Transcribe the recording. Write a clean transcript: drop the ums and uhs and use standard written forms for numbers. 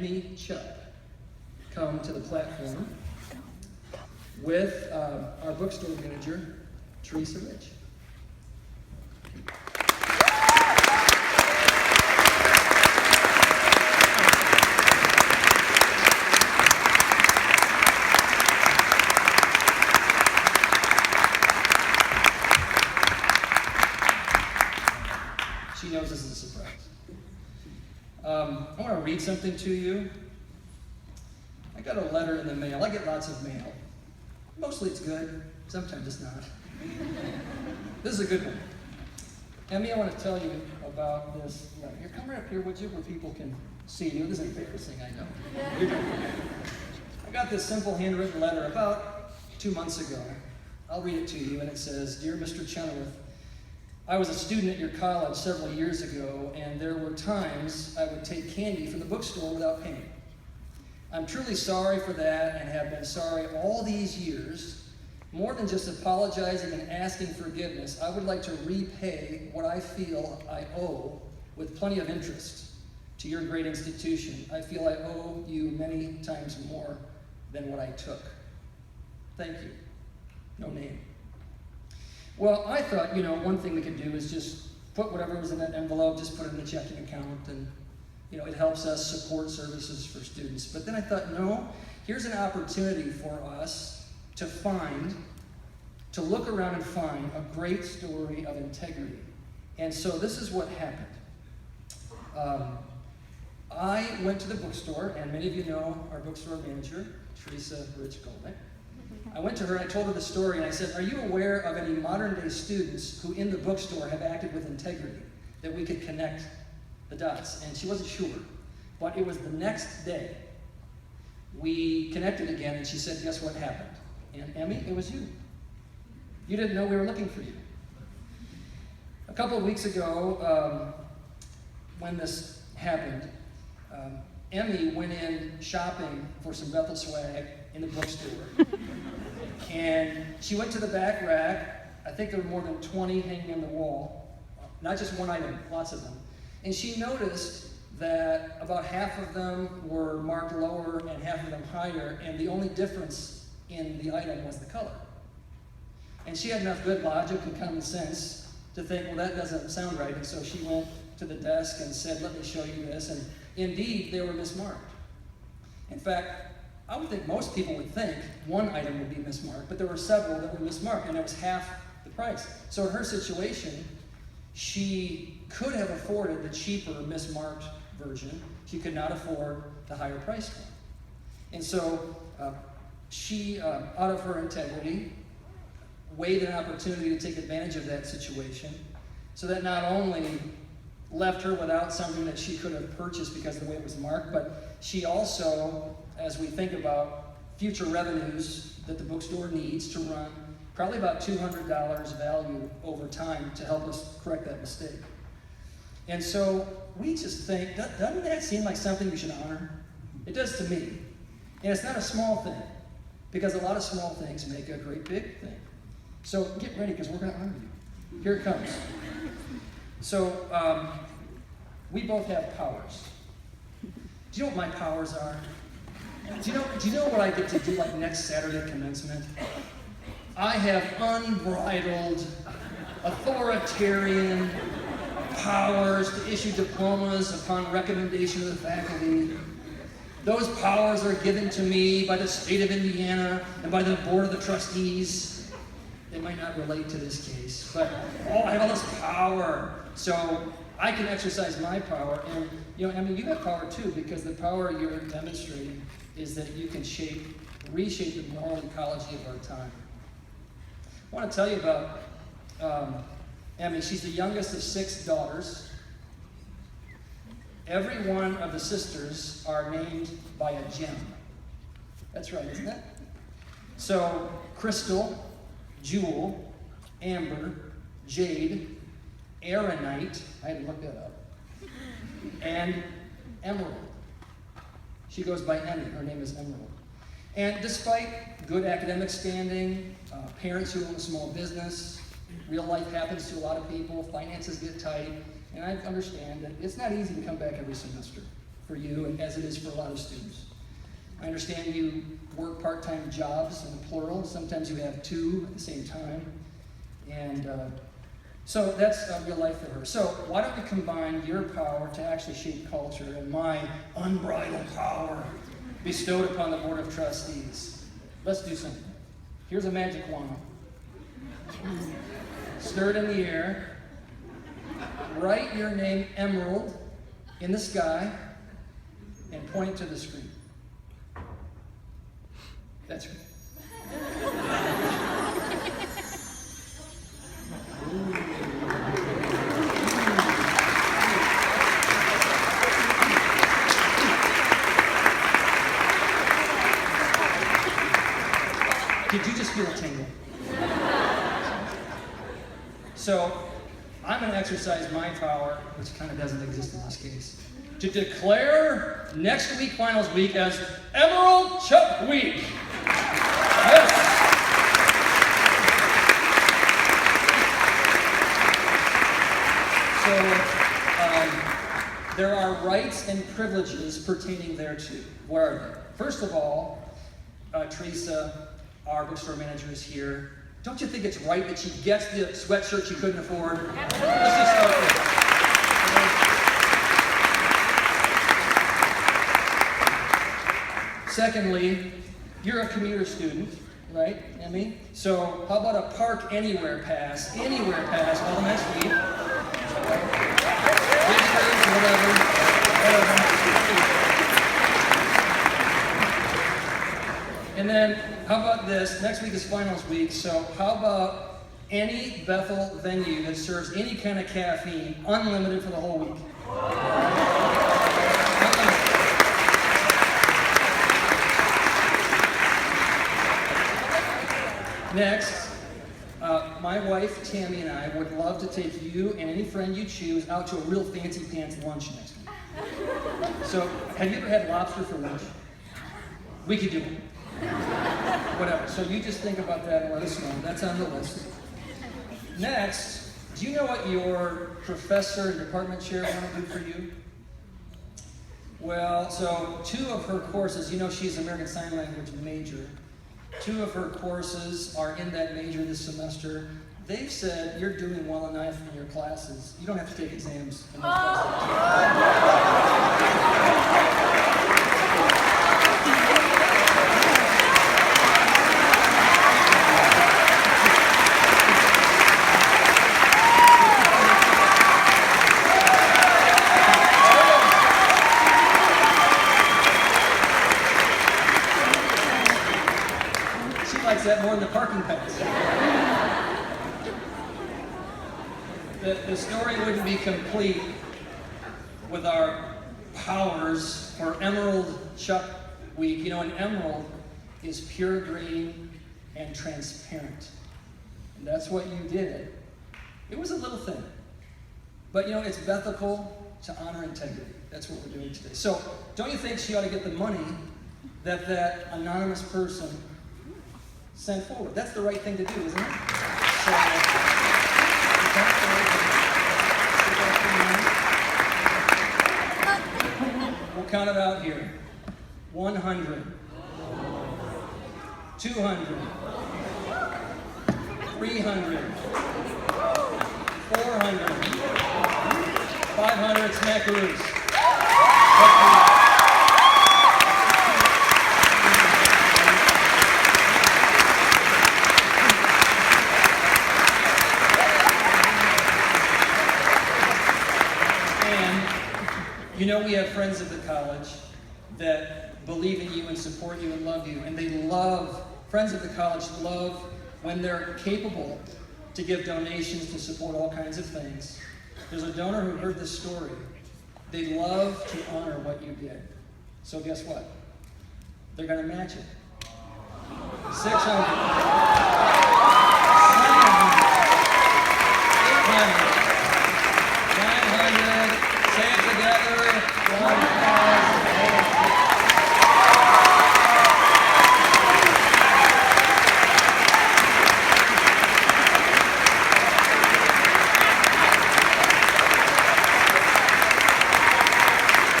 Emmie Chupp come to the platform with our bookstore manager, Teresa Rich. She knows this is a surprise. I want to read something to you. I got a letter in the mail. I get lots of mail. Mostly it's good. Sometimes it's not. This is a good one. Emmie, I want to tell you about this letter. Here, come right up here, would you, where people can see you. This is embarrassing, I know. You're doing good. I got this simple handwritten letter about 2 months ago. I'll read it to you, and it says, Dear Mr. Chenowith, I was a student at your college several years ago, and there were times I would take candy from the bookstore without paying. I'm truly sorry for that and have been sorry all these years. More than just apologizing and asking forgiveness, I would like to repay what I feel I owe with plenty of interest to your great institution. I feel I owe you many times more than what I took. Thank you. No name. Well, I thought, one thing we could do is just put whatever was in that envelope, just put it in the checking account, and, it helps us support services for students. But then I thought, no, here's an opportunity for us to look around and find a great story of integrity. And so this is what happened. I went to the bookstore, and many of you know our bookstore manager, Teresa Rich Goldnick. I went to her and I told her the story, and I said, are you aware of any modern-day students who in the bookstore have acted with integrity, that we could connect the dots? And she wasn't sure. But it was the next day. We connected again, and she said, guess what happened? And Emmie, it was you. You didn't know we were looking for you. A couple of weeks ago, when this happened, Emmie went in shopping for some Bethel swag in the bookstore. And she went to the back rack. I think there were more than 20 hanging on the wall. Not just one item, lots of them. And she noticed that about half of them were marked lower and half of them higher, and the only difference in the item was the color. And she had enough good logic and common sense to think, well, that doesn't sound right. And so she went to the desk and said, let me show you this. And indeed, they were mismarked. In fact, I would think most people would think one item would be mismarked, but there were several that were mismarked, and it was half the price. So in her situation, she could have afforded the cheaper mismarked version. She could not afford the higher priced one. And so she, out of her integrity, weighed an opportunity to take advantage of that situation, so that not only left her without something that she could have purchased because of the way it was marked, but she also, as we think about future revenues that the bookstore needs to run, probably about $200 value over time to help us correct that mistake. And so we just think, doesn't that seem like something we should honor? It does to me. And it's not a small thing, because a lot of small things make a great big thing. So get ready, because we're going to honor you. Here it comes. So we both have powers. Do you know what my powers are? Do you know what I get to do like next Saturday at commencement? I have unbridled, authoritarian powers to issue diplomas upon recommendation of the faculty. Those powers are given to me by the state of Indiana and by the board of the trustees. They might not relate to this case, but I have all this power. So I can exercise my power, and you have power too, because the power you're demonstrating is that you can reshape the moral ecology of our time. I want to tell you about Emmie. She's the youngest of 6 daughters. Every one of the sisters are named by a gem. That's right, isn't it? So, Crystal, Jewel, Amber, Jade, Aeronite, I had to look that up, and Emerald. She goes by Emmie. Her name is Emerald. And despite good academic standing, parents who own a small business, real life happens to a lot of people, finances get tight, and I understand that it's not easy to come back every semester for you, and as it is for a lot of students. I understand you work part-time jobs in the plural. Sometimes you have two at the same time. And so that's real life for her. So why don't we combine your power to actually shape culture and my unbridled power bestowed upon the Board of Trustees? Let's do something. Here's a magic wand. Stir it in the air. Write your name, Emerald, in the sky and point to the screen. That's right. Did you just feel a tingle? So, I'm going to exercise my power, which kind of doesn't exist in this case, to declare next week, finals week, as Emerald Chupp Week. Yes. So, there are rights and privileges pertaining thereto. What are they? First of all, Teresa, our bookstore manager, is here. Don't you think it's right that she gets the sweatshirt she couldn't afford? Let's just start there. Secondly, you're a commuter student, right, Emmie? So how about a Park Anywhere pass all next week? Whatever. And then, how about this? Next week is finals week, so how about any Bethel venue that serves any kind of caffeine, unlimited for the whole week? Next, my wife, Tammy, and I would love to take you and any friend you choose out to a real fancy pants lunch next week. So, have you ever had lobster for lunch? We could do it. Whatever. So you just think about that and let us know. That's on the list. Next, do you know what your professor and department chair want to do for you? Well, so 2 of her courses, you know she's American Sign Language major. 2 of her courses are in that major this semester. They've said you're doing well enough in your classes. You don't have to take exams in those classes. That more than the parking pass. The story wouldn't be complete with our powers for Emerald Chupp Week. You know, an emerald is pure green and transparent. And that's what you did. It was a little thing. But you know, it's Bethel to honor integrity. That's what we're doing today. So, don't you think she ought to get the money that anonymous person sent forward? That's the right thing to do, isn't it? So, we'll count it out here. 100, 200, 300, 400, 500 smackaroos. You know, we have friends at the college that believe in you and support you and love you, and they love, friends at the college love when they're capable to give donations to support all kinds of things. There's a donor who heard this story. They love to honor what you did. So guess what? They're going to match it. 600.